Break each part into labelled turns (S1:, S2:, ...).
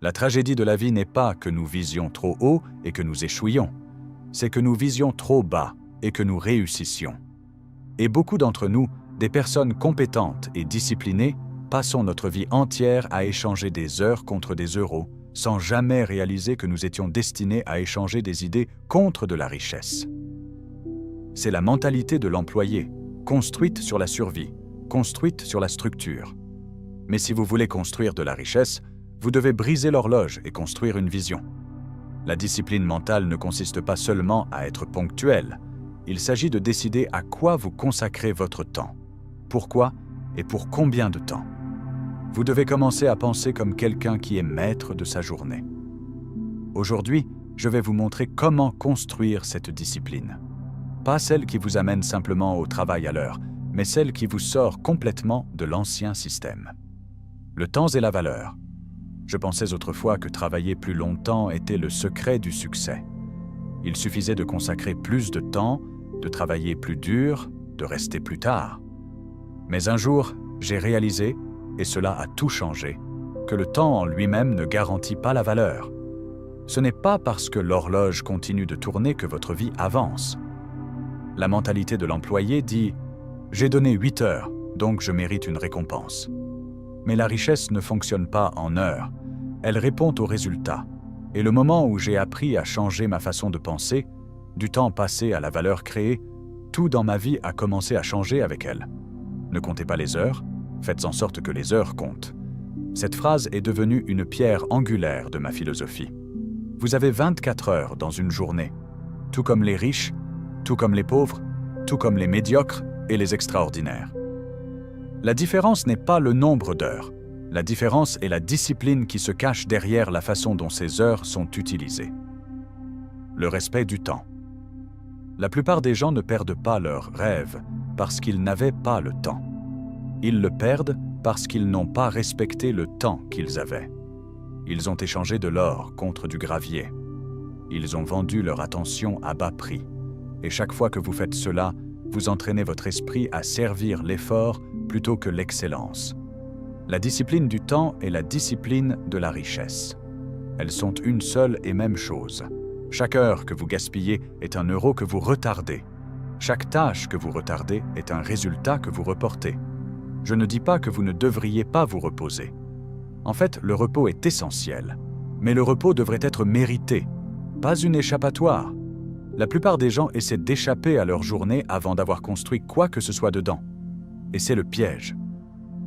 S1: La tragédie de la vie n'est pas que nous visions trop haut et que nous échouions, c'est que nous visions trop bas et que nous réussissions. Et beaucoup d'entre nous, des personnes compétentes et disciplinées, passons notre vie entière à échanger des heures contre des euros, sans jamais réaliser que nous étions destinés à échanger des idées contre de la richesse. C'est la mentalité de l'employé, construite sur la survie, construite sur la structure. Mais si vous voulez construire de la richesse, vous devez briser l'horloge et construire une vision. La discipline mentale ne consiste pas seulement à être ponctuel. Il s'agit de décider à quoi vous consacrez votre temps, pourquoi et pour combien de temps. Vous devez commencer à penser comme quelqu'un qui est maître de sa journée. Aujourd'hui, je vais vous montrer comment construire cette discipline. Pas celle qui vous amène simplement au travail à l'heure, mais celle qui vous sort complètement de l'ancien système. Le temps est la valeur. Je pensais autrefois que travailler plus longtemps était le secret du succès. Il suffisait de consacrer plus de temps, de travailler plus dur, de rester plus tard. Mais un jour, j'ai réalisé, et cela a tout changé, que le temps en lui-même ne garantit pas la valeur. Ce n'est pas parce que l'horloge continue de tourner que votre vie avance. La mentalité de l'employé dit « J'ai donné 8 heures, donc je mérite une récompense ». Mais la richesse ne fonctionne pas en heures, elle répond aux résultats. Et le moment où j'ai appris à changer ma façon de penser, du temps passé à la valeur créée, tout dans ma vie a commencé à changer avec elle. Ne comptez pas les heures, faites en sorte que les heures comptent. Cette phrase est devenue une pierre angulaire de ma philosophie. Vous avez 24 heures dans une journée, tout comme les riches, tout comme les pauvres, tout comme les médiocres et les extraordinaires. La différence n'est pas le nombre d'heures. La différence est la discipline qui se cache derrière la façon dont ces heures sont utilisées. Le respect du temps. La plupart des gens ne perdent pas leurs rêves parce qu'ils n'avaient pas le temps. Ils le perdent parce qu'ils n'ont pas respecté le temps qu'ils avaient. Ils ont échangé de l'or contre du gravier. Ils ont vendu leur attention à bas prix. Et chaque fois que vous faites cela, vous entraînez votre esprit à servir l'effort plutôt que l'excellence. La discipline du temps est la discipline de la richesse. Elles sont une seule et même chose. Chaque heure que vous gaspillez est un euro que vous retardez. Chaque tâche que vous retardez est un résultat que vous reportez. Je ne dis pas que vous ne devriez pas vous reposer. En fait, le repos est essentiel. Mais le repos devrait être mérité, pas une échappatoire. La plupart des gens essaient d'échapper à leur journée avant d'avoir construit quoi que ce soit dedans. Et c'est le piège.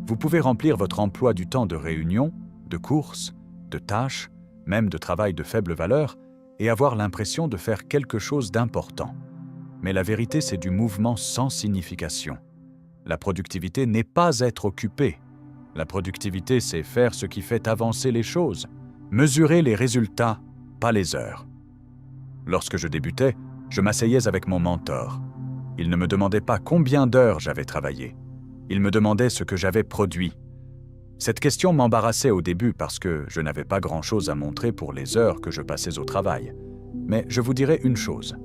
S1: Vous pouvez remplir votre emploi du temps de réunion, de courses, de tâches, même de travail de faible valeur, et avoir l'impression de faire quelque chose d'important. Mais la vérité, c'est du mouvement sans signification. La productivité n'est pas être occupé. La productivité, c'est faire ce qui fait avancer les choses, mesurer les résultats, pas les heures. Lorsque je débutais, je m'asseyais avec mon mentor. Il ne me demandait pas combien d'heures j'avais travaillé. Il me demandait ce que j'avais produit. Cette question m'embarrassait au début parce que je n'avais pas grand-chose à montrer pour les heures que je passais au travail. Mais je vous dirai une chose.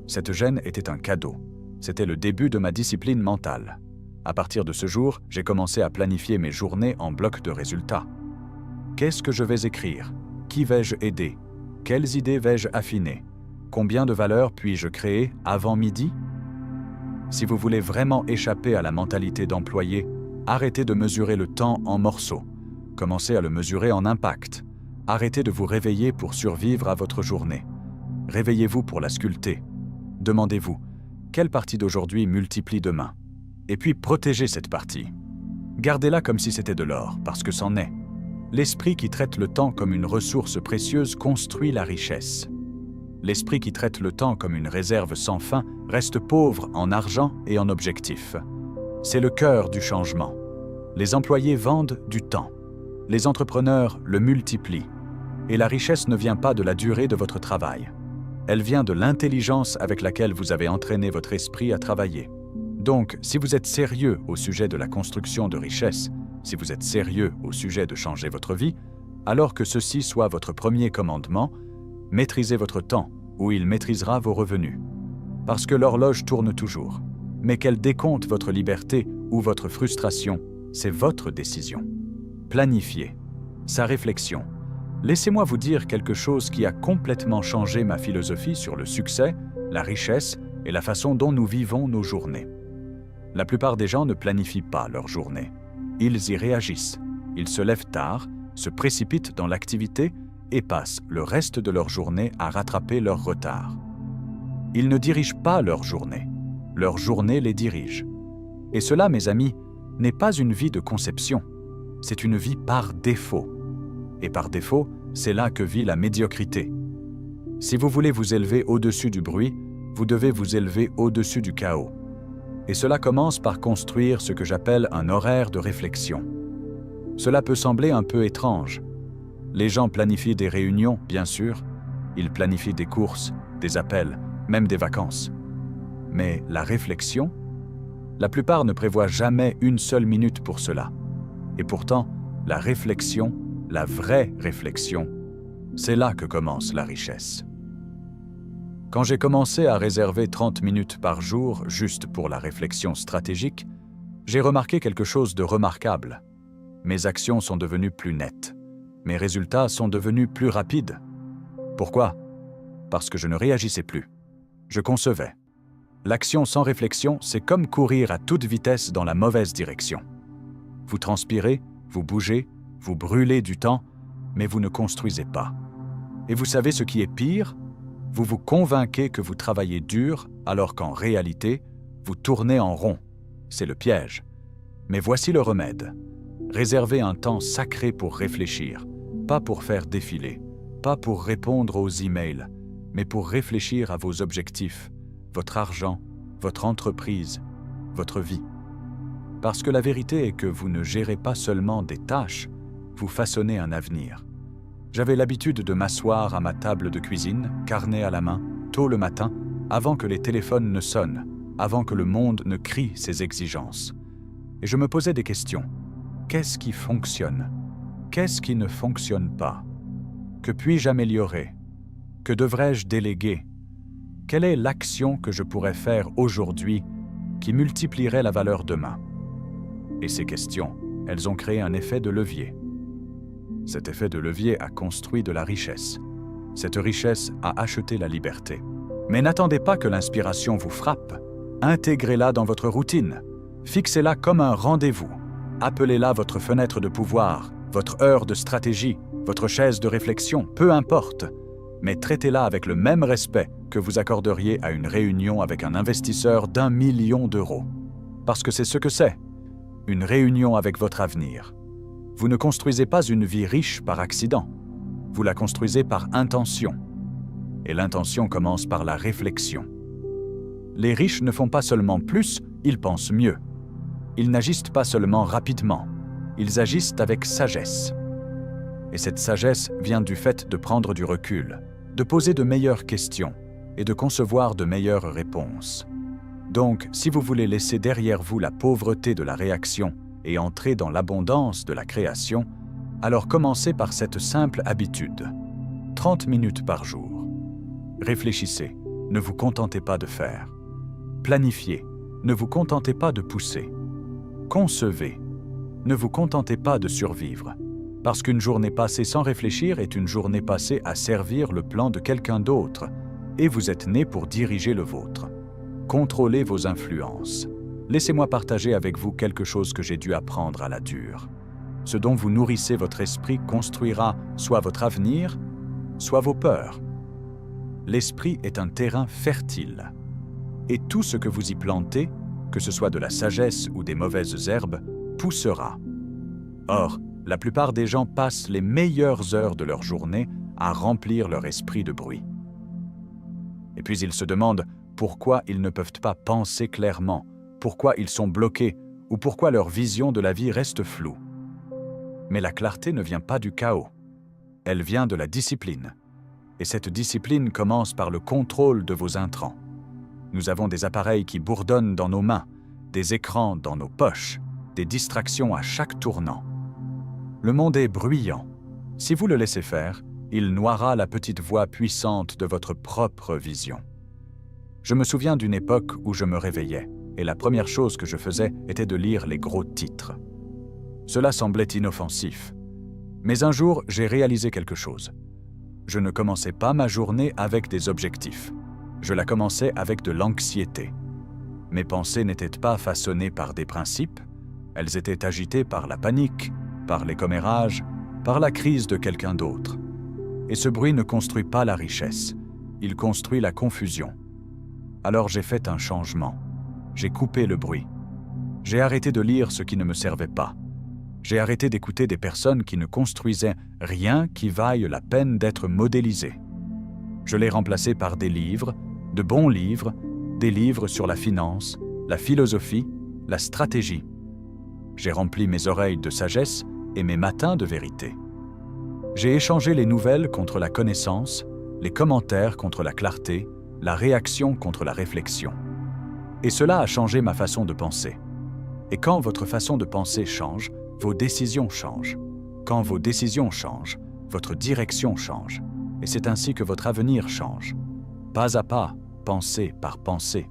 S1: Cette gêne était un cadeau. C'était le début de ma discipline mentale. À partir de ce jour, j'ai commencé à planifier mes journées en blocs de résultats. Qu'est-ce que je vais écrire? Qui vais-je aider? Quelles idées vais-je affiner? Combien de valeur puis-je créer avant midi? Si vous voulez vraiment échapper à la mentalité d'employé, arrêtez de mesurer le temps en morceaux. Commencez à le mesurer en impact. Arrêtez de vous réveiller pour survivre à votre journée. Réveillez-vous pour la sculpter. Demandez-vous, quelle partie d'aujourd'hui multiplie demain? Et puis protégez cette partie. Gardez-la comme si c'était de l'or, parce que c'en est. L'esprit qui traite le temps comme une ressource précieuse construit la richesse. L'esprit qui traite le temps comme une réserve sans fin reste pauvre en argent et en objectifs. C'est le cœur du changement. Les employés vendent du temps. Les entrepreneurs le multiplient. Et la richesse ne vient pas de la durée de votre travail. Elle vient de l'intelligence avec laquelle vous avez entraîné votre esprit à travailler. Donc, si vous êtes sérieux au sujet de la construction de richesse, si vous êtes sérieux au sujet de changer votre vie, alors que ceci soit votre premier commandement, maîtrisez votre temps, ou il maîtrisera vos revenus. Parce que l'horloge tourne toujours. Mais qu'elle décompte votre liberté ou votre frustration, c'est votre décision. Planifiez. Sa réflexion. Laissez-moi vous dire quelque chose qui a complètement changé ma philosophie sur le succès, la richesse et la façon dont nous vivons nos journées. La plupart des gens ne planifient pas leur journée. Ils y réagissent. Ils se lèvent tard, se précipitent dans l'activité et passent le reste de leur journée à rattraper leur retard. Ils ne dirigent pas leur journée. Leur journée les dirige. Et cela, mes amis, n'est pas une vie de conception. C'est une vie par défaut. Et par défaut, c'est là que vit la médiocrité. Si vous voulez vous élever au-dessus du bruit, vous devez vous élever au-dessus du chaos. Et cela commence par construire ce que j'appelle un horaire de réflexion. Cela peut sembler un peu étrange. Les gens planifient des réunions, bien sûr. Ils planifient des courses, des appels, même des vacances. Mais la réflexion, la plupart ne prévoient jamais une seule minute pour cela. Et pourtant, la réflexion, la vraie réflexion, c'est là que commence la richesse. Quand j'ai commencé à réserver 30 minutes par jour juste pour la réflexion stratégique, j'ai remarqué quelque chose de remarquable. Mes actions sont devenues plus nettes. Mes résultats sont devenus plus rapides. Pourquoi? Parce que je ne réagissais plus. Je concevais. L'action sans réflexion, c'est comme courir à toute vitesse dans la mauvaise direction. Vous transpirez, vous bougez, vous brûlez du temps, mais vous ne construisez pas. Et vous savez ce qui est pire? Vous vous convainquez que vous travaillez dur, alors qu'en réalité, vous tournez en rond. C'est le piège. Mais voici le remède. Réservez un temps sacré pour réfléchir, pas pour faire défiler, pas pour répondre aux emails, mais pour réfléchir à vos objectifs, votre argent, votre entreprise, votre vie. Parce que la vérité est que vous ne gérez pas seulement des tâches, vous façonnez un avenir. J'avais l'habitude de m'asseoir à ma table de cuisine, carnet à la main, tôt le matin, avant que les téléphones ne sonnent, avant que le monde ne crie ses exigences. Et je me posais des questions. Qu'est-ce qui fonctionne? Qu'est-ce qui ne fonctionne pas? Que puis-je améliorer? Que devrais-je déléguer? Quelle est l'action que je pourrais faire aujourd'hui qui multiplierait la valeur demain? Et ces questions, elles ont créé un effet de levier. Cet effet de levier a construit de la richesse. Cette richesse a acheté la liberté. Mais n'attendez pas que l'inspiration vous frappe. Intégrez-la dans votre routine. Fixez-la comme un rendez-vous. Appelez-la votre fenêtre de pouvoir, votre heure de stratégie, votre chaise de réflexion, peu importe. Mais traitez-la avec le même respect que vous accorderiez à une réunion avec un investisseur d'1 million d'euros. Parce que c'est ce que c'est, une réunion avec votre avenir. Vous ne construisez pas une vie riche par accident. Vous la construisez par intention. Et l'intention commence par la réflexion. Les riches ne font pas seulement plus, ils pensent mieux. Ils n'agissent pas seulement rapidement, ils agissent avec sagesse. Et cette sagesse vient du fait de prendre du recul, de poser de meilleures questions et de concevoir de meilleures réponses. Donc, si vous voulez laisser derrière vous la pauvreté de la réaction et entrer dans l'abondance de la création, alors commencez par cette simple habitude. 30 minutes par jour. Réfléchissez, ne vous contentez pas de faire. Planifiez, ne vous contentez pas de pousser. Concevez, ne vous contentez pas de survivre. Parce qu'une journée passée sans réfléchir est une journée passée à servir le plan de quelqu'un d'autre, et vous êtes né pour diriger le vôtre. Contrôlez vos influences. Laissez-moi partager avec vous quelque chose que j'ai dû apprendre à la dure. Ce dont vous nourrissez votre esprit construira soit votre avenir, soit vos peurs. L'esprit est un terrain fertile. Et tout ce que vous y plantez, que ce soit de la sagesse ou des mauvaises herbes, poussera. Or, la plupart des gens passent les meilleures heures de leur journée à remplir leur esprit de bruit. Et puis ils se demandent pourquoi ils ne peuvent pas penser clairement, pourquoi ils sont bloqués ou pourquoi leur vision de la vie reste floue. Mais la clarté ne vient pas du chaos. Elle vient de la discipline. Et cette discipline commence par le contrôle de vos intrants. Nous avons des appareils qui bourdonnent dans nos mains, des écrans dans nos poches, des distractions à chaque tournant. Le monde est bruyant. Si vous le laissez faire, il noiera la petite voix puissante de votre propre vision. Je me souviens d'une époque où je me réveillais, et la première chose que je faisais était de lire les gros titres. Cela semblait inoffensif. Mais un jour, j'ai réalisé quelque chose. Je ne commençais pas ma journée avec des objectifs. Je la commençais avec de l'anxiété. Mes pensées n'étaient pas façonnées par des principes, elles étaient agitées par la panique, par les commérages, par la crise de quelqu'un d'autre. Et ce bruit ne construit pas la richesse, il construit la confusion. Alors j'ai fait un changement. J'ai coupé le bruit. J'ai arrêté de lire ce qui ne me servait pas. J'ai arrêté d'écouter des personnes qui ne construisaient rien qui vaille la peine d'être modélisé. Je l'ai remplacé par des livres, de bons livres, des livres sur la finance, la philosophie, la stratégie. J'ai rempli mes oreilles de sagesse et mes matins de vérité. J'ai échangé les nouvelles contre la connaissance, les commentaires contre la clarté, la réaction contre la réflexion. Et cela a changé ma façon de penser. Et quand votre façon de penser change, vos décisions changent. Quand vos décisions changent, votre direction change. Et c'est ainsi que votre avenir change. Pas à pas, pensée par pensée.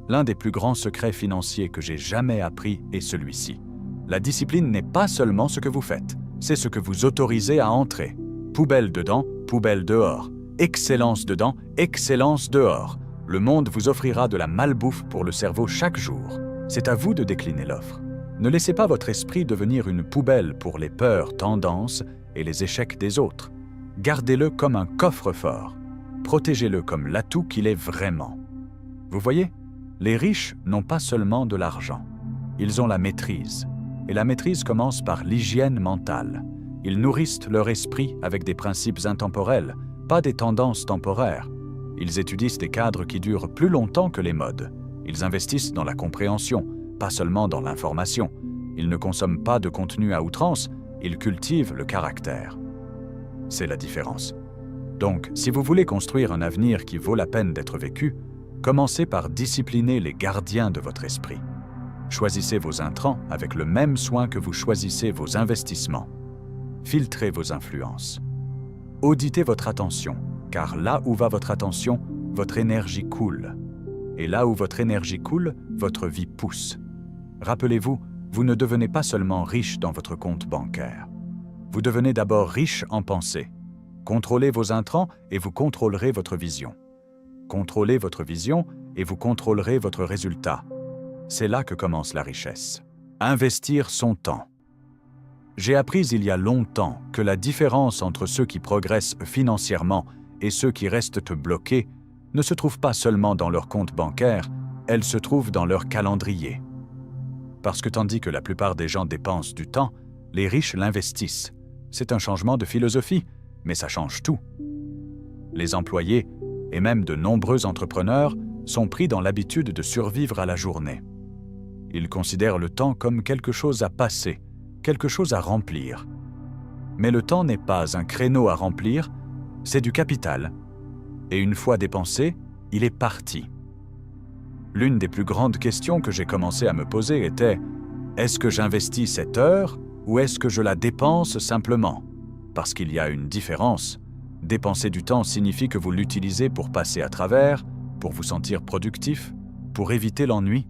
S1: L'un des plus grands secrets financiers que j'ai jamais appris est celui-ci. La discipline n'est pas seulement ce que vous faites, c'est ce que vous autorisez à entrer. Poubelle dedans, poubelle dehors. Excellence dedans, excellence dehors. Le monde vous offrira de la malbouffe pour le cerveau chaque jour. C'est à vous de décliner l'offre. Ne laissez pas votre esprit devenir une poubelle pour les peurs, tendances et les échecs des autres. Gardez-le comme un coffre-fort. Protégez-le comme l'atout qu'il est vraiment. Vous voyez, les riches n'ont pas seulement de l'argent. Ils ont la maîtrise. Et la maîtrise commence par l'hygiène mentale. Ils nourrissent leur esprit avec des principes intemporels, pas des tendances temporaires. Ils étudient des cadres qui durent plus longtemps que les modes. Ils investissent dans la compréhension, pas seulement dans l'information. Ils ne consomment pas de contenu à outrance, ils cultivent le caractère. C'est la différence. Donc, si vous voulez construire un avenir qui vaut la peine d'être vécu, commencez par discipliner les gardiens de votre esprit. Choisissez vos intrants avec le même soin que vous choisissez vos investissements. Filtrez vos influences. Auditez votre attention, car là où va votre attention, votre énergie coule. Et là où votre énergie coule, votre vie pousse. Rappelez-vous, vous ne devenez pas seulement riche dans votre compte bancaire. Vous devenez d'abord riche en pensée. Contrôlez vos intrants et vous contrôlerez votre vision. Contrôlez votre vision et vous contrôlerez votre résultat. C'est là que commence la richesse. Investir son temps. J'ai appris il y a longtemps que la différence entre ceux qui progressent financièrement et ceux qui restent bloqués ne se trouve pas seulement dans leur compte bancaire, elle se trouve dans leur calendrier. Parce que tandis que la plupart des gens dépensent du temps, les riches l'investissent. C'est un changement de philosophie, mais ça change tout. Les employés, et même de nombreux entrepreneurs, sont pris dans l'habitude de survivre à la journée. Ils considèrent le temps comme quelque chose à passer, quelque chose à remplir. Mais le temps n'est pas un créneau à remplir, c'est du capital. Et une fois dépensé, il est parti. L'une des plus grandes questions que j'ai commencé à me poser était « Est-ce que j'investis cette heure ou est-ce que je la dépense simplement ?» Parce qu'il y a une différence. Dépenser du temps signifie que vous l'utilisez pour passer à travers, pour vous sentir productif, pour éviter l'ennui.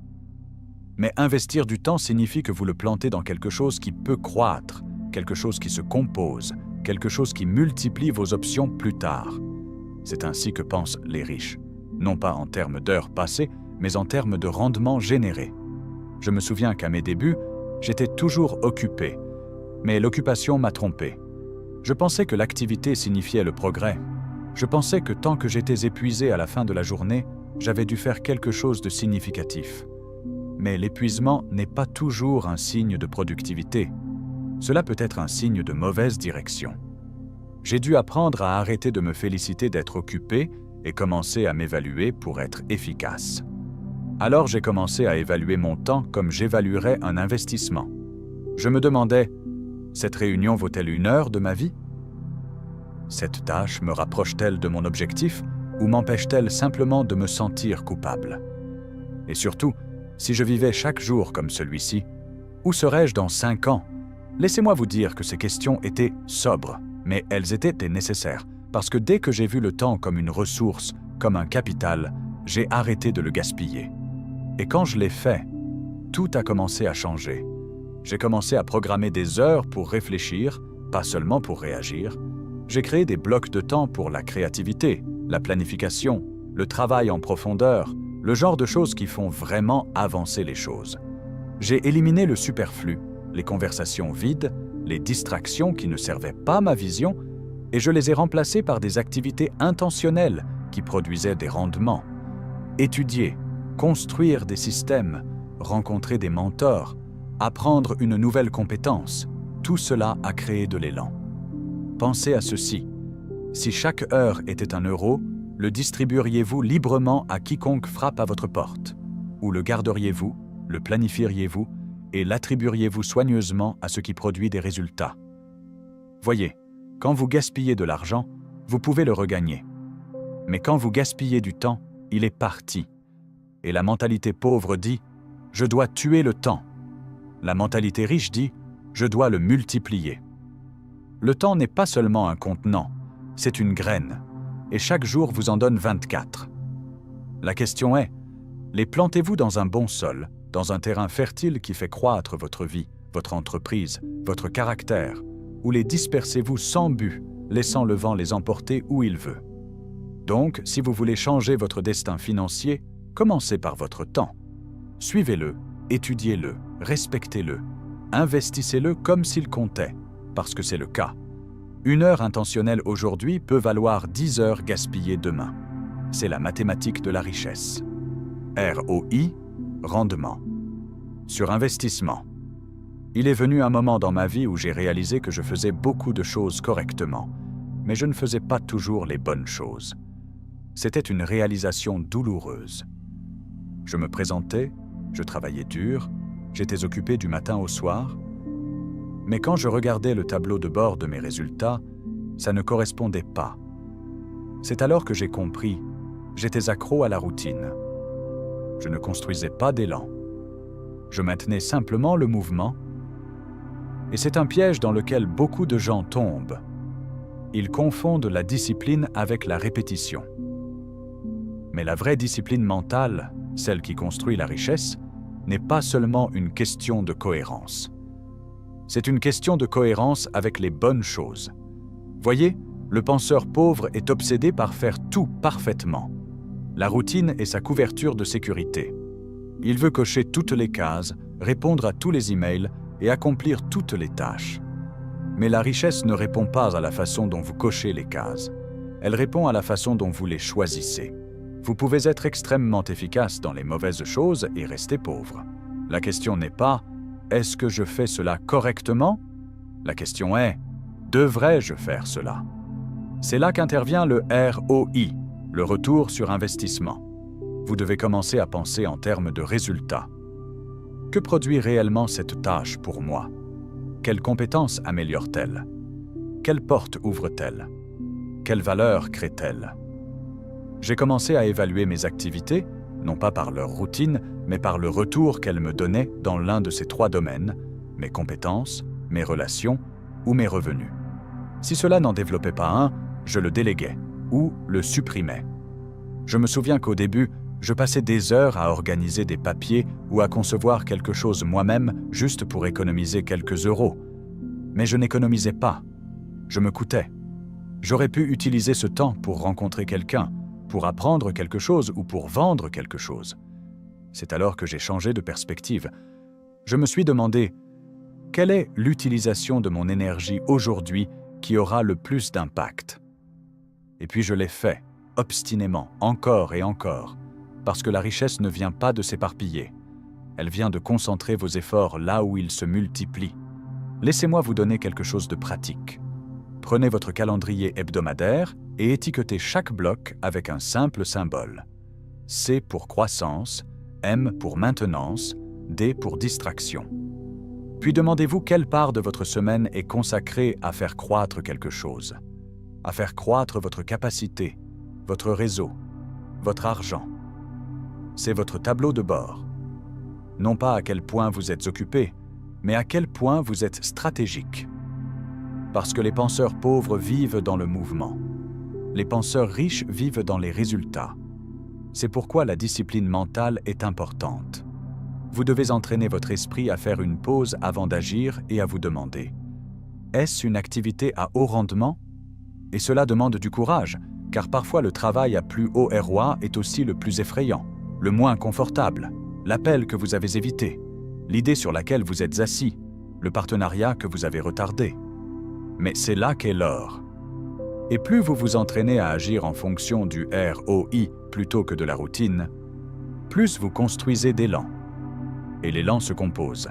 S1: Mais investir du temps signifie que vous le plantez dans quelque chose qui peut croître, quelque chose qui se compose, quelque chose qui multiplie vos options plus tard. C'est ainsi que pensent les riches, non pas en termes d'heures passées, mais en termes de rendement généré. Je me souviens qu'à mes débuts, j'étais toujours occupé, mais l'occupation m'a trompé. Je pensais que l'activité signifiait le progrès. Je pensais que tant que j'étais épuisé à la fin de la journée, j'avais dû faire quelque chose de significatif. Mais l'épuisement n'est pas toujours un signe de productivité. Cela peut être un signe de mauvaise direction. J'ai dû apprendre à arrêter de me féliciter d'être occupé et commencer à m'évaluer pour être efficace. Alors j'ai commencé à évaluer mon temps comme j'évaluerais un investissement. Je me demandais, cette réunion vaut-elle 1 heure de ma vie? Cette tâche me rapproche-t-elle de mon objectif ou m'empêche-t-elle simplement de me sentir coupable? Et surtout, si je vivais chaque jour comme celui-ci, où serais-je dans 5 ans? Laissez-moi vous dire que ces questions étaient sobres, mais elles étaient nécessaires, parce que dès que j'ai vu le temps comme une ressource, comme un capital, j'ai arrêté de le gaspiller. Et quand je l'ai fait, tout a commencé à changer. J'ai commencé à programmer des heures pour réfléchir, pas seulement pour réagir. J'ai créé des blocs de temps pour la créativité, la planification, le travail en profondeur, le genre de choses qui font vraiment avancer les choses. J'ai éliminé le superflu, les conversations vides, les distractions qui ne servaient pas ma vision, et je les ai remplacées par des activités intentionnelles qui produisaient des rendements. Étudier, construire des systèmes, rencontrer des mentors, apprendre une nouvelle compétence, tout cela a créé de l'élan. Pensez à ceci. Si chaque heure était 1 euro, le distribueriez-vous librement à quiconque frappe à votre porte? Ou le garderiez-vous, le planifieriez-vous et l'attribueriez-vous soigneusement à ce qui produit des résultats? Voyez, quand vous gaspillez de l'argent, vous pouvez le regagner. Mais quand vous gaspillez du temps, il est parti. Et la mentalité pauvre dit « Je dois tuer le temps ». La mentalité riche dit « Je dois le multiplier ». Le temps n'est pas seulement un contenant, c'est une graine, et chaque jour vous en donne 24. La question est, les plantez-vous dans un bon sol, dans un terrain fertile qui fait croître votre vie, votre entreprise, votre caractère, ou les dispersez-vous sans but, laissant le vent les emporter où il veut? Donc, si vous voulez changer votre destin financier, commencez par votre temps. Suivez-le, étudiez-le, respectez-le, investissez-le comme s'il comptait, parce que c'est le cas. 1 heure intentionnelle aujourd'hui peut valoir 10 heures gaspillées demain. C'est la mathématique de la richesse. ROI, rendement. Sur investissement. Il est venu un moment dans ma vie où j'ai réalisé que je faisais beaucoup de choses correctement, mais je ne faisais pas toujours les bonnes choses. C'était une réalisation douloureuse. Je me présentais, je travaillais dur, j'étais occupé du matin au soir, mais quand je regardais le tableau de bord de mes résultats, ça ne correspondait pas. C'est alors que j'ai compris, j'étais accro à la routine. Je ne construisais pas d'élan. Je maintenais simplement le mouvement. Et c'est un piège dans lequel beaucoup de gens tombent. Ils confondent la discipline avec la répétition. Mais la vraie discipline mentale, celle qui construit la richesse, n'est pas seulement une question de cohérence. C'est une question de cohérence avec les bonnes choses. Voyez, le penseur pauvre est obsédé par faire tout parfaitement. La routine est sa couverture de sécurité. Il veut cocher toutes les cases, répondre à tous les emails et accomplir toutes les tâches. Mais la richesse ne répond pas à la façon dont vous cochez les cases. Elle répond à la façon dont vous les choisissez. Vous pouvez être extrêmement efficace dans les mauvaises choses et rester pauvre. La question n'est pas « Est-ce que je fais cela correctement ?» La question est « Devrais-je faire cela ?» C'est là qu'intervient le ROI, le retour sur investissement. Vous devez commencer à penser en termes de résultats. Que produit réellement cette tâche pour moi? Quelles compétences améliore-t-elle? Quelle porte ouvre-t-elle? Quelle valeur crée-t-elle? J'ai commencé à évaluer mes activités, non pas par leur routine, mais par le retour qu'elles me donnaient dans l'un de ces 3 domaines, mes compétences, mes relations ou mes revenus. Si cela n'en développait pas un, je le déléguais ou le supprimais. Je me souviens qu'au début, je passais des heures à organiser des papiers ou à concevoir quelque chose moi-même juste pour économiser quelques euros. Mais je n'économisais pas. Je me coûtais. J'aurais pu utiliser ce temps pour rencontrer quelqu'un, pour apprendre quelque chose ou pour vendre quelque chose. C'est alors que j'ai changé de perspective. Je me suis demandé, quelle est l'utilisation de mon énergie aujourd'hui qui aura le plus d'impact? Et puis je l'ai fait, obstinément, encore et encore, parce que la richesse ne vient pas de s'éparpiller. Elle vient de concentrer vos efforts là où ils se multiplient. Laissez-moi vous donner quelque chose de pratique. Prenez votre calendrier hebdomadaire et étiquetez chaque bloc avec un simple symbole. C pour croissance, M pour maintenance, D pour distraction. Puis demandez-vous quelle part de votre semaine est consacrée à faire croître quelque chose, à faire croître votre capacité, votre réseau, votre argent. C'est votre tableau de bord. Non pas à quel point vous êtes occupé, mais à quel point vous êtes stratégique. Parce que les penseurs pauvres vivent dans le mouvement. Les penseurs riches vivent dans les résultats. C'est pourquoi la discipline mentale est importante. Vous devez entraîner votre esprit à faire une pause avant d'agir et à vous demander Est-ce une activité à haut rendement? Et cela demande du courage, car parfois le travail à plus haut ROI est aussi le plus effrayant, le moins confortable, l'appel que vous avez évité, l'idée sur laquelle vous êtes assis, le partenariat que vous avez retardé. Mais c'est là qu'est l'or. Et plus vous vous entraînez à agir en fonction du ROI plutôt que de la routine, plus vous construisez d'élan. Et l'élan se compose.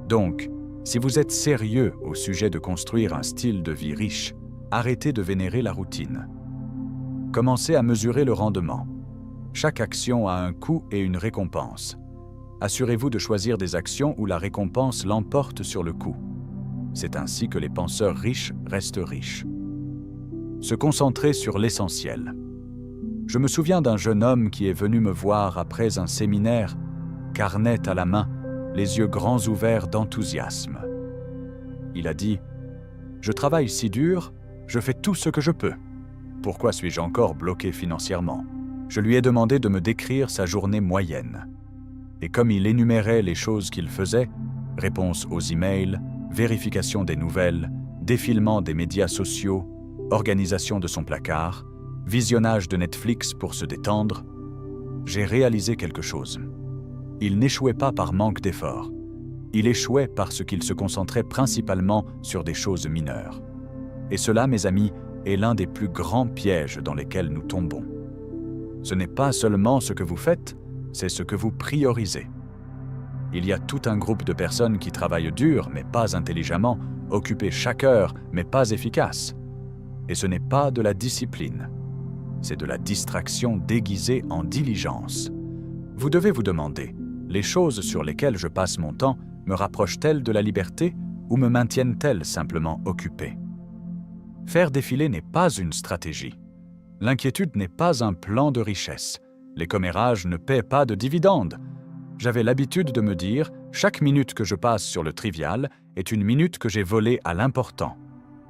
S1: Donc, si vous êtes sérieux au sujet de construire un style de vie riche, arrêtez de vénérer la routine. Commencez à mesurer le rendement. Chaque action a un coût et une récompense. Assurez-vous de choisir des actions où la récompense l'emporte sur le coût. C'est ainsi que les penseurs riches restent riches. Se concentrer sur l'essentiel. Je me souviens d'un jeune homme qui est venu me voir après un séminaire, carnet à la main, les yeux grands ouverts d'enthousiasme. Il a dit « Je travaille si dur, je fais tout ce que je peux. Pourquoi suis-je encore bloqué financièrement ?» Je lui ai demandé de me décrire sa journée moyenne. Et comme il énumérait les choses qu'il faisait, réponse aux emails, vérification des nouvelles, défilement des médias sociaux, organisation de son placard, visionnage de Netflix pour se détendre, j'ai réalisé quelque chose. Il n'échouait pas par manque d'effort. Il échouait parce qu'il se concentrait principalement sur des choses mineures. Et cela, mes amis, est l'un des plus grands pièges dans lesquels nous tombons. Ce n'est pas seulement ce que vous faites, c'est ce que vous priorisez. Il y a tout un groupe de personnes qui travaillent dur, mais pas intelligemment, occupées chaque heure, mais pas efficaces. Et ce n'est pas de la discipline. C'est de la distraction déguisée en diligence. Vous devez vous demander, les choses sur lesquelles je passe mon temps me rapprochent-elles de la liberté ou me maintiennent-elles simplement occupé? Faire défiler n'est pas une stratégie. L'inquiétude n'est pas un plan de richesse. Les commérages ne paient pas de dividendes. J'avais l'habitude de me dire, chaque minute que je passe sur le trivial est une minute que j'ai volée à l'important.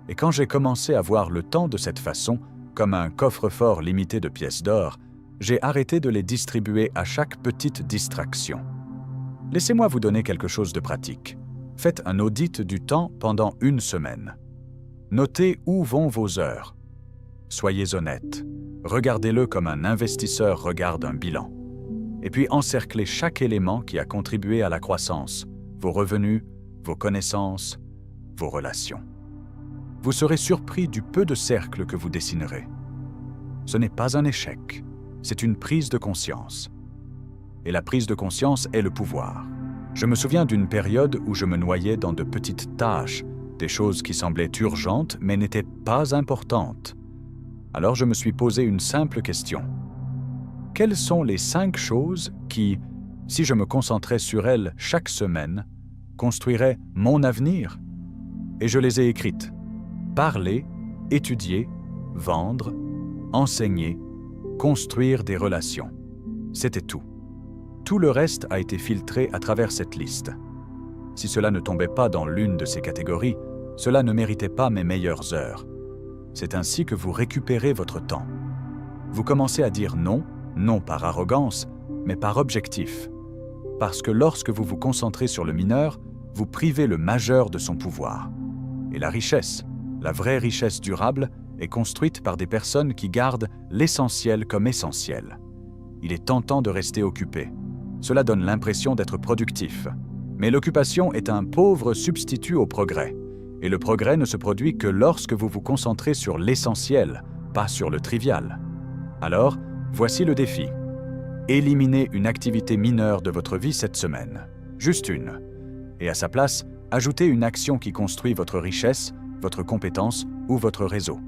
S1: Et quand j'ai commencé à voir le temps de cette façon, comme un coffre-fort limité de pièces d'or, j'ai arrêté de les distribuer à chaque petite distraction. Laissez-moi vous donner quelque chose de pratique. Faites un audit du temps pendant une semaine. Notez où vont vos heures. Soyez honnête. Regardez-le comme un investisseur regarde un bilan. Et puis encerclez chaque élément qui a contribué à la croissance, vos revenus, vos connaissances, vos relations. Vous serez surpris du peu de cercles que vous dessinerez. Ce n'est pas un échec, c'est une prise de conscience. Et la prise de conscience est le pouvoir. Je me souviens d'une période où je me noyais dans de petites tâches, des choses qui semblaient urgentes mais n'étaient pas importantes. Alors je me suis posé une simple question. Quelles sont les 5 choses qui, si je me concentrais sur elles chaque semaine, construiraient mon avenir? Et je les ai écrites. Parler, étudier, vendre, enseigner, construire des relations. C'était tout. Tout le reste a été filtré à travers cette liste. Si cela ne tombait pas dans l'une de ces catégories, cela ne méritait pas mes meilleures heures. C'est ainsi que vous récupérez votre temps. Vous commencez à dire non, non par arrogance, mais par objectif. Parce que lorsque vous vous concentrez sur le mineur, vous privez le majeur de son pouvoir. Et la richesse, la vraie richesse durable, est construite par des personnes qui gardent l'essentiel comme essentiel. Il est tentant de rester occupé. Cela donne l'impression d'être productif. Mais l'occupation est un pauvre substitut au progrès. Et le progrès ne se produit que lorsque vous vous concentrez sur l'essentiel, pas sur le trivial. Alors, voici le défi. Éliminez une activité mineure de votre vie cette semaine. Juste une. Et à sa place, ajoutez une action qui construit votre richesse, votre compétence ou votre réseau.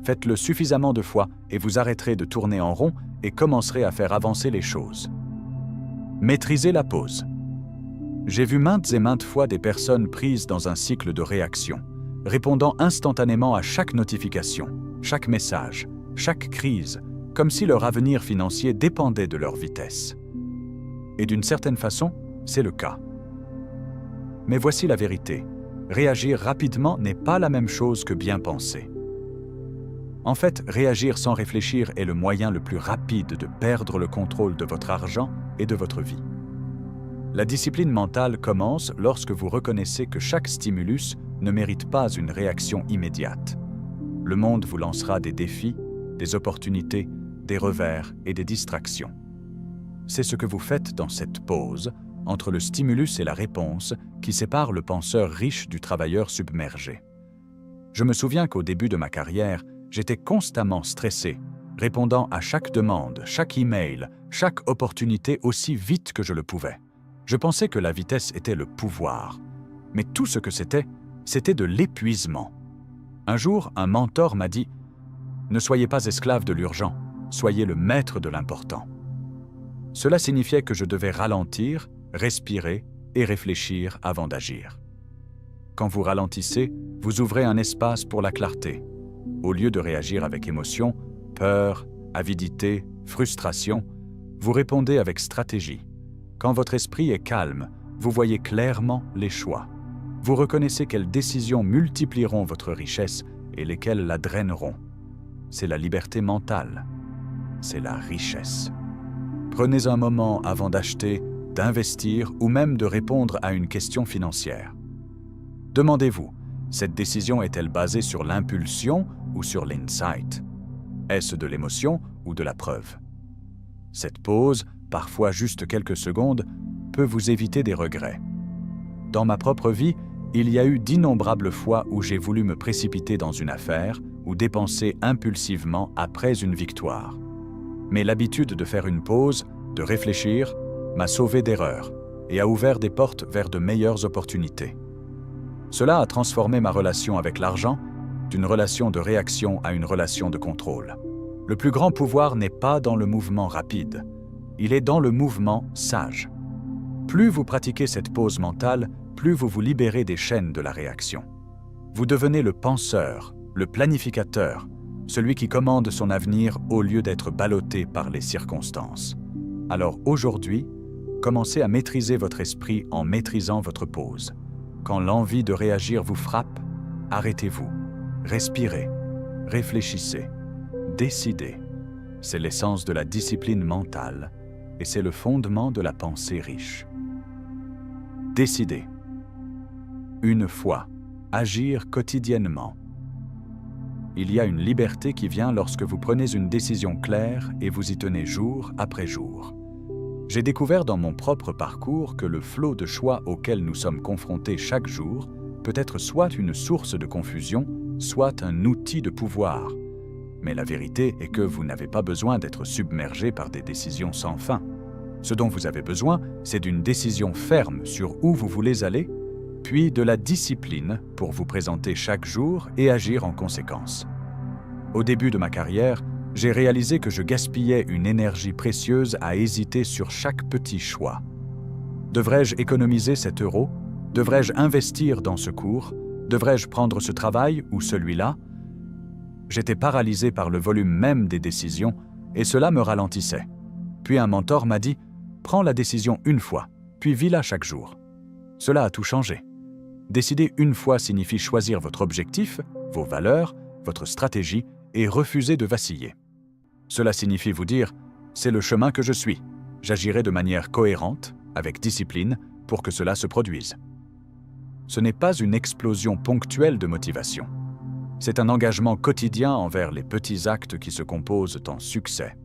S1: Faites-le suffisamment de fois et vous arrêterez de tourner en rond et commencerez à faire avancer les choses. Maîtrisez la pause. J'ai vu maintes et maintes fois des personnes prises dans un cycle de réaction, répondant instantanément à chaque notification, chaque message, chaque crise, comme si leur avenir financier dépendait de leur vitesse. Et d'une certaine façon, c'est le cas. Mais voici la vérité. Réagir rapidement n'est pas la même chose que bien penser. En fait, réagir sans réfléchir est le moyen le plus rapide de perdre le contrôle de votre argent et de votre vie. La discipline mentale commence lorsque vous reconnaissez que chaque stimulus ne mérite pas une réaction immédiate. Le monde vous lancera des défis, des opportunités, des revers et des distractions. C'est ce que vous faites dans cette pause entre le stimulus et la réponse qui sépare le penseur riche du travailleur submergé. Je me souviens qu'au début de ma carrière, j'étais constamment stressé, répondant à chaque demande, chaque email, chaque opportunité aussi vite que je le pouvais. Je pensais que la vitesse était le pouvoir. Mais tout ce que c'était de l'épuisement. Un jour, un mentor m'a dit « Ne soyez pas esclave de l'urgent, soyez le maître de l'important ». Cela signifiait que je devais ralentir, respirer et réfléchir avant d'agir. Quand vous ralentissez, vous ouvrez un espace pour la clarté. Au lieu de réagir avec émotion, peur, avidité, frustration, vous répondez avec stratégie. Quand votre esprit est calme, vous voyez clairement les choix. Vous reconnaissez quelles décisions multiplieront votre richesse et lesquelles la draineront. C'est la liberté mentale. C'est la richesse. Prenez un moment avant d'acheter, d'investir ou même de répondre à une question financière. Demandez-vous, cette décision est-elle basée sur l'impulsion ou sur l'insight? Est-ce de l'émotion ou de la preuve? Cette pause, parfois juste quelques secondes, peut vous éviter des regrets. Dans ma propre vie, il y a eu d'innombrables fois où j'ai voulu me précipiter dans une affaire ou dépenser impulsivement après une victoire. Mais l'habitude de faire une pause, de réfléchir, m'a sauvé d'erreurs et a ouvert des portes vers de meilleures opportunités. Cela a transformé ma relation avec l'argent d'une relation de réaction à une relation de contrôle. Le plus grand pouvoir n'est pas dans le mouvement rapide, il est dans le mouvement sage. Plus vous pratiquez cette pause mentale, plus vous vous libérez des chaînes de la réaction. Vous devenez le penseur, le planificateur, celui qui commande son avenir au lieu d'être ballotté par les circonstances. Alors aujourd'hui, commencez à maîtriser votre esprit en maîtrisant votre pause. Quand l'envie de réagir vous frappe, arrêtez-vous, respirez, réfléchissez, décidez. C'est l'essence de la discipline mentale et c'est le fondement de la pensée riche. Décidez. Une fois, agir quotidiennement. Il y a une liberté qui vient lorsque vous prenez une décision claire et vous y tenez jour après jour. J'ai découvert dans mon propre parcours que le flot de choix auquel nous sommes confrontés chaque jour peut être soit une source de confusion, soit un outil de pouvoir. Mais la vérité est que vous n'avez pas besoin d'être submergé par des décisions sans fin. Ce dont vous avez besoin, c'est d'une décision ferme sur où vous voulez aller, puis de la discipline pour vous présenter chaque jour et agir en conséquence. Au début de ma carrière, j'ai réalisé que je gaspillais une énergie précieuse à hésiter sur chaque petit choix. Devrais-je économiser cet euro? Devrais-je investir dans ce cours? Devrais-je prendre ce travail ou celui-là? J'étais paralysé par le volume même des décisions et cela me ralentissait. Puis un mentor m'a dit « Prends la décision une fois, puis vis-la chaque jour ». Cela a tout changé. Décider une fois signifie choisir votre objectif, vos valeurs, votre stratégie et refuser de vaciller. Cela signifie vous dire « C'est le chemin que je suis. J'agirai de manière cohérente, avec discipline, pour que cela se produise ». Ce n'est pas une explosion ponctuelle de motivation. C'est un engagement quotidien envers les petits actes qui se composent en succès.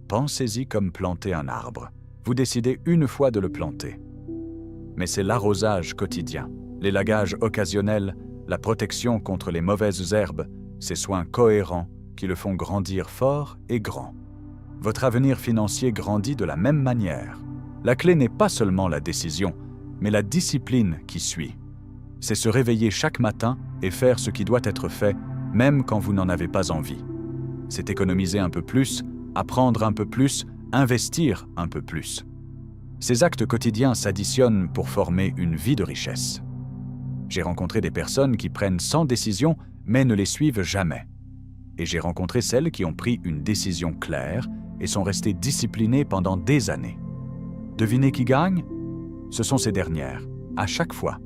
S1: Pensez-y comme planter un arbre. Vous décidez une fois de le planter. Mais c'est l'arrosage quotidien, l'élagage occasionnel, la protection contre les mauvaises herbes, ces soins cohérents qui le font grandir fort et grand. Votre avenir financier grandit de la même manière. La clé n'est pas seulement la décision, mais la discipline qui suit. C'est se réveiller chaque matin et faire ce qui doit être fait, même quand vous n'en avez pas envie. C'est économiser un peu plus, apprendre un peu plus, investir un peu plus. Ces actes quotidiens s'additionnent pour former une vie de richesse. J'ai rencontré des personnes qui prennent 100 décisions, mais ne les suivent jamais. Et j'ai rencontré celles qui ont pris une décision claire et sont restées disciplinées pendant des années. Devinez qui gagne? Ce sont ces dernières, à chaque fois.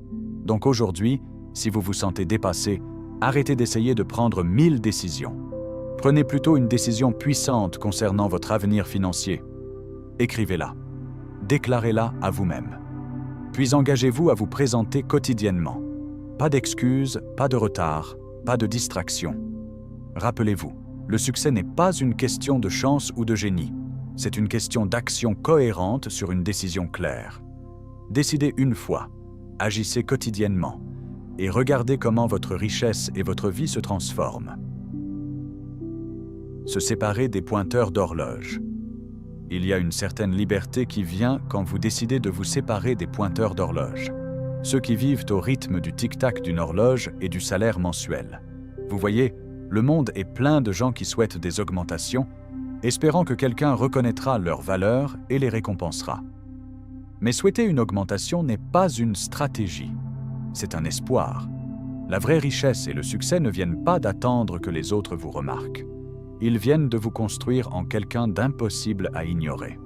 S1: Donc aujourd'hui, si vous vous sentez dépassé, arrêtez d'essayer de prendre 1000 décisions. Prenez plutôt une décision puissante concernant votre avenir financier. Écrivez-la. Déclarez-la à vous-même. Puis engagez-vous à vous présenter quotidiennement. Pas d'excuses, pas de retard, pas de distraction. Rappelez-vous, le succès n'est pas une question de chance ou de génie. C'est une question d'action cohérente sur une décision claire. Décidez une fois, agissez quotidiennement et regardez comment votre richesse et votre vie se transforment. Se séparer des pointeurs d'horloge. Il y a une certaine liberté qui vient quand vous décidez de vous séparer des pointeurs d'horloge. Ceux qui vivent au rythme du tic-tac d'une horloge et du salaire mensuel. Vous voyez, le monde est plein de gens qui souhaitent des augmentations, espérant que quelqu'un reconnaîtra leur valeur et les récompensera. Mais souhaiter une augmentation n'est pas une stratégie, c'est un espoir. La vraie richesse et le succès ne viennent pas d'attendre que les autres vous remarquent. Ils viennent de vous construire en quelqu'un d'impossible à ignorer.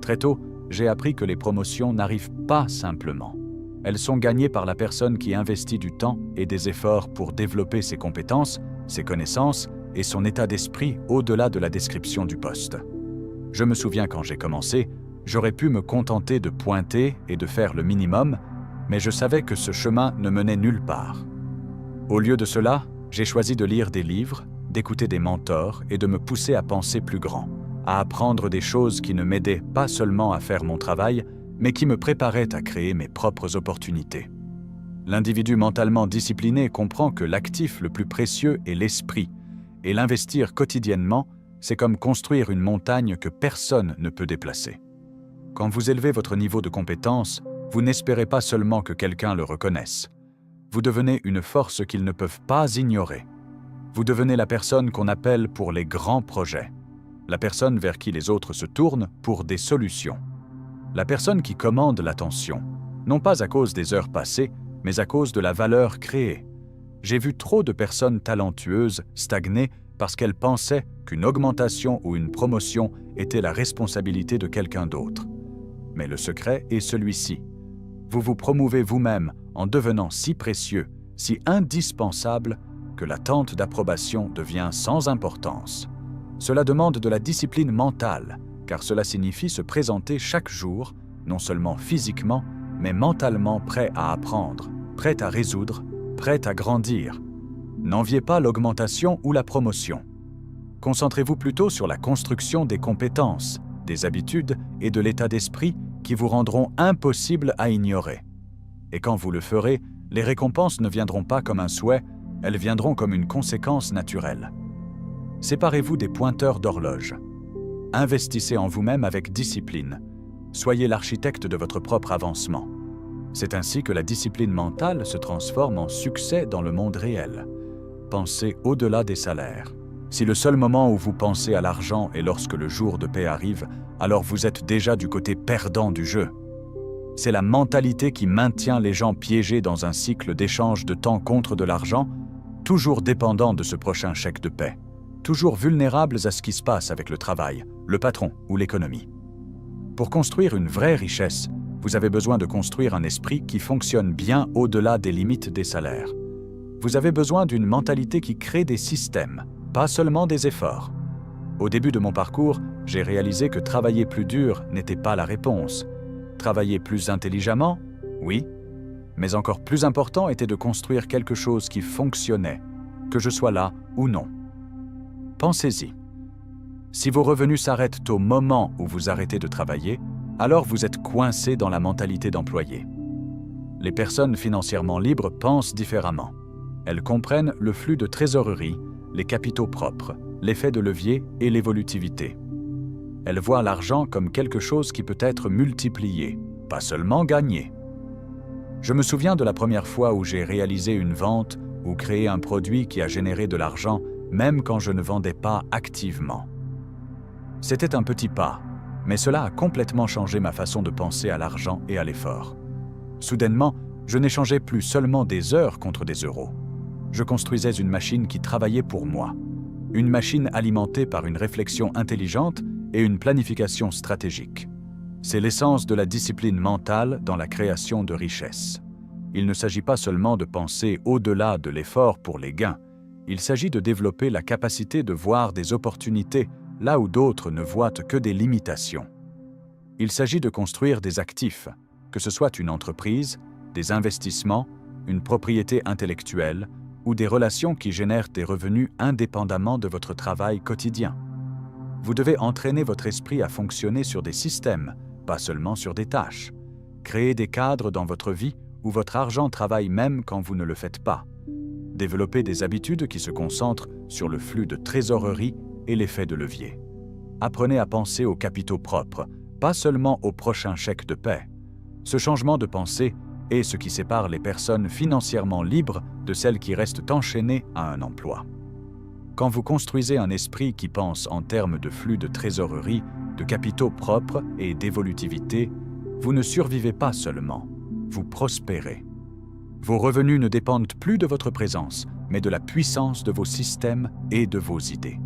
S1: Très tôt, j'ai appris que les promotions n'arrivent pas simplement. Elles sont gagnées par la personne qui investit du temps et des efforts pour développer ses compétences, ses connaissances et son état d'esprit au-delà de la description du poste. Je me souviens quand j'ai commencé, j'aurais pu me contenter de pointer et de faire le minimum, mais je savais que ce chemin ne menait nulle part. Au lieu de cela, j'ai choisi de lire des livres, d'écouter des mentors et de me pousser à penser plus grand, à apprendre des choses qui ne m'aidaient pas seulement à faire mon travail, mais qui me préparaient à créer mes propres opportunités. L'individu mentalement discipliné comprend que l'actif le plus précieux est l'esprit, et l'investir quotidiennement, c'est comme construire une montagne que personne ne peut déplacer. Quand vous élevez votre niveau de compétence, vous n'espérez pas seulement que quelqu'un le reconnaisse. Vous devenez une force qu'ils ne peuvent pas ignorer. Vous devenez la personne qu'on appelle pour les grands projets, la personne vers qui les autres se tournent pour des solutions. La personne qui commande l'attention, non pas à cause des heures passées, mais à cause de la valeur créée. J'ai vu trop de personnes talentueuses stagner parce qu'elles pensaient qu'une augmentation ou une promotion était la responsabilité de quelqu'un d'autre. Mais le secret est celui-ci. Vous vous promouvez vous-même en devenant si précieux, si indispensable, que l'attente d'approbation devient sans importance. Cela demande de la discipline mentale, car cela signifie se présenter chaque jour, non seulement physiquement, mais mentalement prêt à apprendre, prêt à résoudre, prêt à grandir. N'enviez pas l'augmentation ou la promotion. Concentrez-vous plutôt sur la construction des compétences, des habitudes et de l'état d'esprit qui vous rendront impossible à ignorer. Et quand vous le ferez, les récompenses ne viendront pas comme un souhait, elles viendront comme une conséquence naturelle. Séparez-vous des pointeurs d'horloge. Investissez en vous-même avec discipline. Soyez l'architecte de votre propre avancement. C'est ainsi que la discipline mentale se transforme en succès dans le monde réel. Pensez au-delà des salaires. Si le seul moment où vous pensez à l'argent est lorsque le jour de paix arrive, alors vous êtes déjà du côté perdant du jeu. C'est la mentalité qui maintient les gens piégés dans un cycle d'échange de temps contre de l'argent, toujours dépendants de ce prochain chèque de paix, toujours vulnérables à ce qui se passe avec le travail, le patron ou l'économie. Pour construire une vraie richesse, vous avez besoin de construire un esprit qui fonctionne bien au-delà des limites des salaires. Vous avez besoin d'une mentalité qui crée des systèmes, pas seulement des efforts. Au début de mon parcours, j'ai réalisé que travailler plus dur n'était pas la réponse. Travailler plus intelligemment, oui, mais encore plus important était de construire quelque chose qui fonctionnait, que je sois là ou non. Pensez-y. Si vos revenus s'arrêtent au moment où vous arrêtez de travailler, alors vous êtes coincé dans la mentalité d'employé. Les personnes financièrement libres pensent différemment. Elles comprennent le flux de trésorerie, les capitaux propres, l'effet de levier et l'évolutivité. Elles voient l'argent comme quelque chose qui peut être multiplié, pas seulement gagné. Je me souviens de la première fois où j'ai réalisé une vente ou créé un produit qui a généré de l'argent, même quand je ne vendais pas activement. C'était un petit pas, mais cela a complètement changé ma façon de penser à l'argent et à l'effort. Soudainement, je n'échangeais plus seulement des heures contre des euros. Je construisais une machine qui travaillait pour moi. Une machine alimentée par une réflexion intelligente et une planification stratégique. C'est l'essence de la discipline mentale dans la création de richesses. Il ne s'agit pas seulement de penser au-delà de l'effort pour les gains. Il s'agit de développer la capacité de voir des opportunités là où d'autres ne voient que des limitations. Il s'agit de construire des actifs, que ce soit une entreprise, des investissements une propriété intellectuelle ou des relations qui génèrent des revenus indépendamment de votre travail quotidien. Vous devez entraîner votre esprit à fonctionner sur des systèmes, pas seulement sur des tâches. Créer des cadres dans votre vie où votre argent travaille même quand vous ne le faites pas. Développer des habitudes qui se concentrent sur le flux de trésorerie et l'effet de levier. Apprenez à penser aux capitaux propres, pas seulement au prochain chèque de paie. Ce changement de pensée est ce qui sépare les personnes financièrement libres de celles qui restent enchaînées à un emploi. Quand vous construisez un esprit qui pense en termes de flux de trésorerie, de capitaux propres et d'évolutivité, vous ne survivez pas seulement, vous prospérez. Vos revenus ne dépendent plus de votre présence, mais de la puissance de vos systèmes et de vos idées.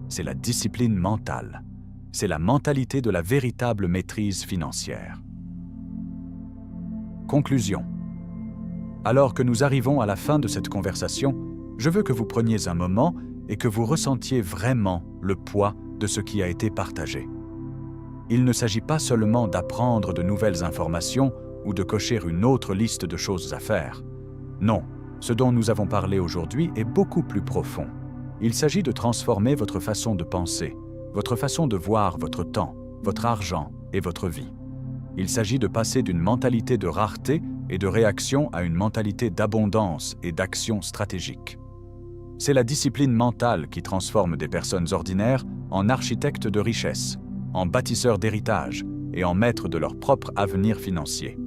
S1: C'est la discipline mentale. C'est la mentalité de la véritable maîtrise financière. Conclusion. Alors que nous arrivons à la fin de cette conversation, je veux que vous preniez un moment et que vous ressentiez vraiment le poids de ce qui a été partagé. Il ne s'agit pas seulement d'apprendre de nouvelles informations ou de cocher une autre liste de choses à faire. Non, ce dont nous avons parlé aujourd'hui est beaucoup plus profond. Il s'agit de transformer votre façon de penser, votre façon de voir votre temps, votre argent et votre vie. Il s'agit de passer d'une mentalité de rareté et de réaction à une mentalité d'abondance et d'action stratégique. C'est la discipline mentale qui transforme des personnes ordinaires en architectes de richesse, en bâtisseurs d'héritage et en maîtres de leur propre avenir financier.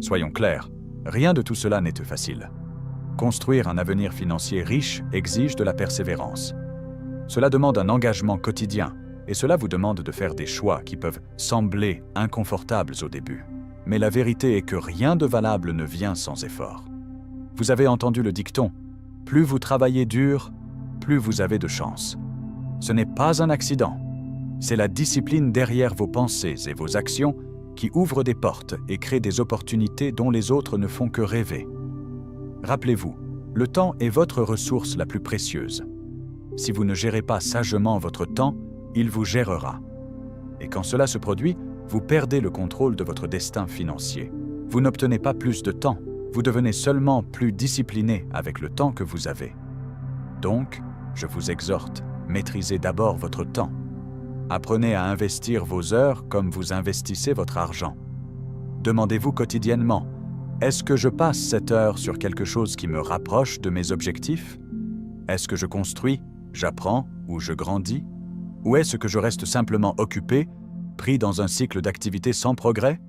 S1: Soyons clairs, rien de tout cela n'est facile. Construire un avenir financier riche exige de la persévérance. Cela demande un engagement quotidien et cela vous demande de faire des choix qui peuvent sembler inconfortables au début. Mais la vérité est que rien de valable ne vient sans effort. Vous avez entendu le dicton « Plus vous travaillez dur, plus vous avez de chance ». Ce n'est pas un accident. C'est la discipline derrière vos pensées et vos actions qui ouvre des portes et crée des opportunités dont les autres ne font que rêver. Rappelez-vous, le temps est votre ressource la plus précieuse. Si vous ne gérez pas sagement votre temps, il vous gérera. Et quand cela se produit, vous perdez le contrôle de votre destin financier. Vous n'obtenez pas plus de temps, vous devenez seulement plus discipliné avec le temps que vous avez. Donc, je vous exhorte, maîtrisez d'abord votre temps. Apprenez à investir vos heures comme vous investissez votre argent. Demandez-vous quotidiennement, est-ce que je passe cette heure sur quelque chose qui me rapproche de mes objectifs? Est-ce que je construis, j'apprends ou je grandis? Ou est-ce que je reste simplement occupé, pris dans un cycle d'activité sans progrès?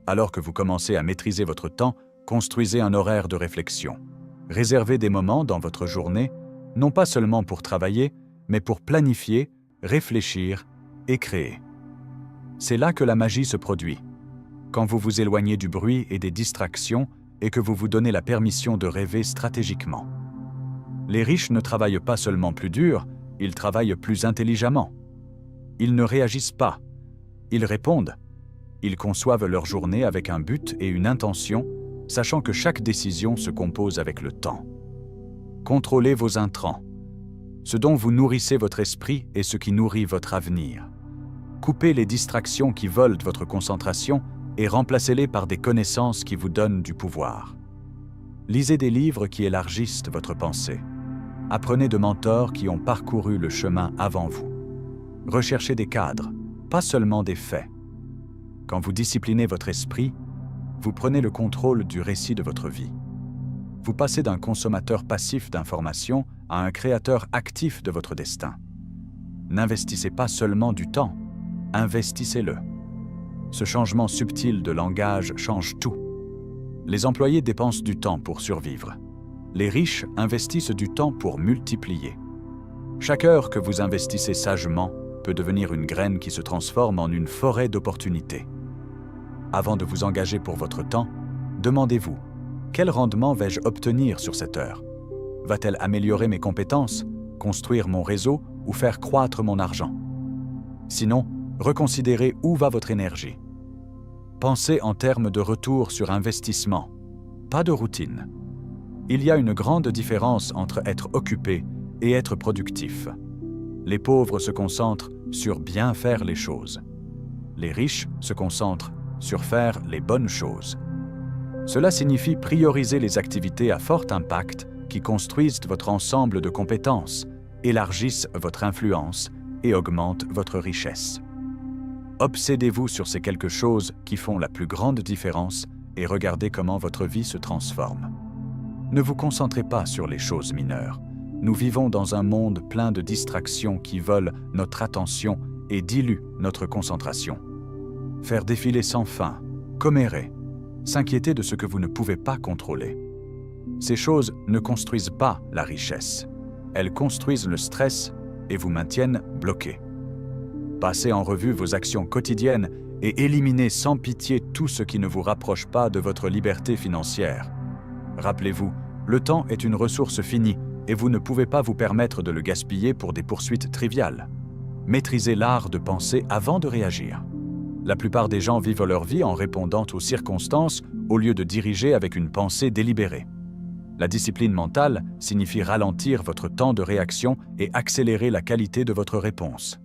S1: Alors que vous commencez à maîtriser votre temps, construisez un horaire de réflexion. Réservez des moments dans votre journée, non pas seulement pour travailler, mais pour planifier, réfléchir et créer. C'est là que la magie se produit. Quand vous vous éloignez du bruit et des distractions et que vous vous donnez la permission de rêver stratégiquement. Les riches ne travaillent pas seulement plus dur, ils travaillent plus intelligemment. Ils ne réagissent pas, ils répondent. Ils conçoivent leur journée avec un but et une intention, sachant que chaque décision se compose avec le temps. Contrôlez vos intrants. Ce dont vous nourrissez votre esprit est ce qui nourrit votre avenir. Coupez les distractions qui volent votre concentration et remplacez-les par des connaissances qui vous donnent du pouvoir. Lisez des livres qui élargissent votre pensée. Apprenez de mentors qui ont parcouru le chemin avant vous. Recherchez des cadres, pas seulement des faits. Quand vous disciplinez votre esprit, vous prenez le contrôle du récit de votre vie. Vous passez d'un consommateur passif d'informations à un créateur actif de votre destin. N'investissez pas seulement du temps, investissez-le. Ce changement subtil de langage change tout. Les employés dépensent du temps pour survivre. Les riches investissent du temps pour multiplier. Chaque heure que vous investissez sagement peut devenir une graine qui se transforme en une forêt d'opportunités. Avant de vous engager pour votre temps, demandez-vous, quel rendement vais-je obtenir sur cette heure? Va-t-elle améliorer mes compétences, construire mon réseau ou faire croître mon argent? Sinon, reconsidérez où va votre énergie. Pensez en termes de retour sur investissement, pas de routine. Il y a une grande différence entre être occupé et être productif. Les pauvres se concentrent sur bien faire les choses. Les riches se concentrent sur faire les bonnes choses. Cela signifie prioriser les activités à fort impact qui construisent votre ensemble de compétences, élargissent votre influence et augmentent votre richesse. Obsédez-vous sur ces quelque chose qui font la plus grande différence et regardez comment votre vie se transforme. Ne vous concentrez pas sur les choses mineures. Nous vivons dans un monde plein de distractions qui volent notre attention et diluent notre concentration. Faire défiler sans fin, commérer, s'inquiéter de ce que vous ne pouvez pas contrôler. Ces choses ne construisent pas la richesse. Elles construisent le stress et vous maintiennent bloqués. Passez en revue vos actions quotidiennes et éliminez sans pitié tout ce qui ne vous rapproche pas de votre liberté financière. Rappelez-vous, le temps est une ressource finie et vous ne pouvez pas vous permettre de le gaspiller pour des poursuites triviales. Maîtrisez l'art de penser avant de réagir. La plupart des gens vivent leur vie en répondant aux circonstances au lieu de diriger avec une pensée délibérée. La discipline mentale signifie ralentir votre temps de réaction et accélérer la qualité de votre réponse.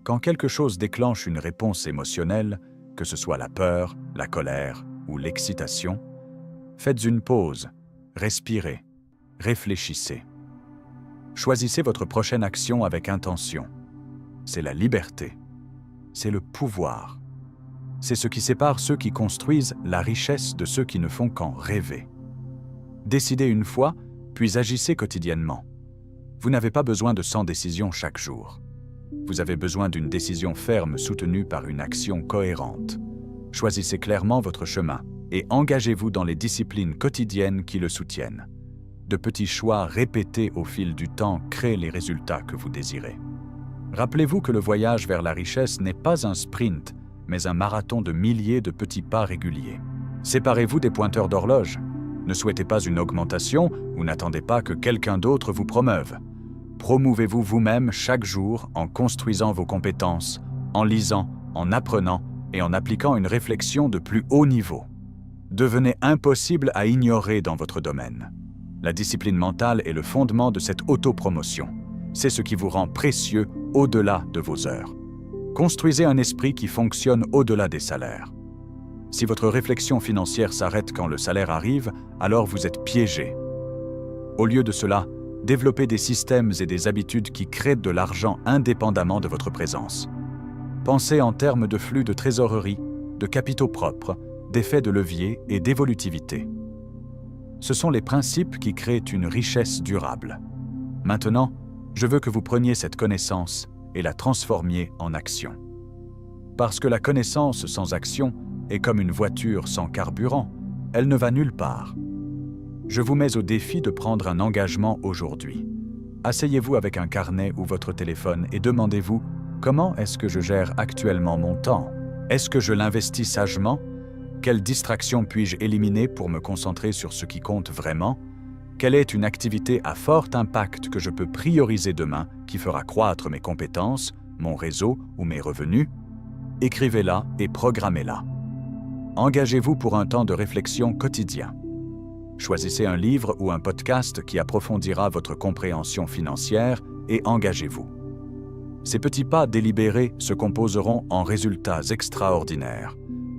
S1: Quand quelque chose déclenche une réponse émotionnelle, que ce soit la peur, la colère ou l'excitation, faites une pause, respirez, réfléchissez. Choisissez votre prochaine action avec intention. C'est la liberté. C'est le pouvoir. C'est ce qui sépare ceux qui construisent la richesse de ceux qui ne font qu'en rêver. Décidez une fois, puis agissez quotidiennement. Vous n'avez pas besoin de 100 décisions chaque jour. Vous avez besoin d'une décision ferme soutenue par une action cohérente. Choisissez clairement votre chemin et engagez-vous dans les disciplines quotidiennes qui le soutiennent. De petits choix répétés au fil du temps créent les résultats que vous désirez. Rappelez-vous que le voyage vers la richesse n'est pas un sprint, mais un marathon de milliers de petits pas réguliers. Séparez-vous des pointeurs d'horloge. Ne souhaitez pas une augmentation ou n'attendez pas que quelqu'un d'autre vous promeuve. Promouvez-vous vous-même chaque jour en construisant vos compétences, en lisant, en apprenant et en appliquant une réflexion de plus haut niveau. Devenez impossible à ignorer dans votre domaine. La discipline mentale est le fondement de cette autopromotion. C'est ce qui vous rend précieux au-delà de vos heures. Construisez un esprit qui fonctionne au-delà des salaires. Si votre réflexion financière s'arrête quand le salaire arrive, alors vous êtes piégé. Au lieu de cela, développez des systèmes et des habitudes qui créent de l'argent indépendamment de votre présence. Pensez en termes de flux de trésorerie, de capitaux propres, d'effets de levier et d'évolutivité. Ce sont les principes qui créent une richesse durable. Maintenant, je veux que vous preniez cette connaissance et la transformiez en action. Parce que la connaissance sans action est comme une voiture sans carburant, elle ne va nulle part. Je vous mets au défi de prendre un engagement aujourd'hui. Asseyez-vous avec un carnet ou votre téléphone et demandez-vous « Comment est-ce que je gère actuellement mon temps? Est-ce que je l'investis sagement? Quelle distraction puis-je éliminer pour me concentrer sur ce qui compte vraiment? Quelle est une activité à fort impact que je peux prioriser demain qui fera croître mes compétences, mon réseau ou mes revenus? Écrivez-la et programmez-la. Engagez-vous pour un temps de réflexion quotidien. Choisissez un livre ou un podcast qui approfondira votre compréhension financière et engagez-vous. Ces petits pas délibérés se composeront en résultats extraordinaires.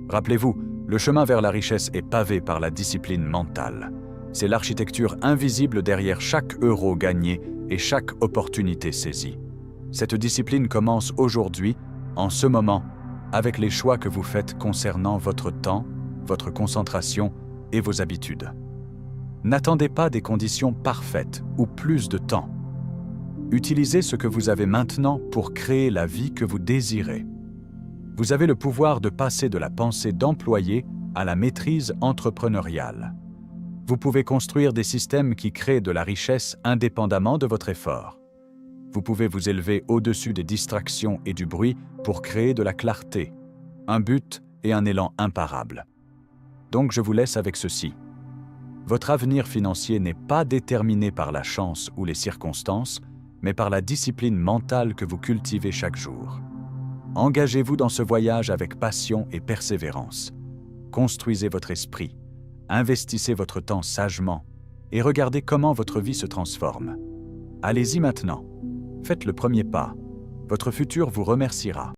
S1: Rappelez-vous, le chemin vers la richesse est pavé par la discipline mentale. C'est l'architecture invisible derrière chaque euro gagné et chaque opportunité saisie. Cette discipline commence aujourd'hui, en ce moment, avec les choix que vous faites concernant votre temps, votre concentration et vos habitudes. N'attendez pas des conditions parfaites ou plus de temps. Utilisez ce que vous avez maintenant pour créer la vie que vous désirez. Vous avez le pouvoir de passer de la pensée d'employé à la maîtrise entrepreneuriale. Vous pouvez construire des systèmes qui créent de la richesse indépendamment de votre effort. Vous pouvez vous élever au-dessus des distractions et du bruit pour créer de la clarté, un but et un élan imparables. Donc je vous laisse avec ceci. Votre avenir financier n'est pas déterminé par la chance ou les circonstances, mais par la discipline mentale que vous cultivez chaque jour. Engagez-vous dans ce voyage avec passion et persévérance. Construisez votre esprit, investissez votre temps sagement et regardez comment votre vie se transforme. Allez-y maintenant. Faites le premier pas. Votre futur vous remerciera.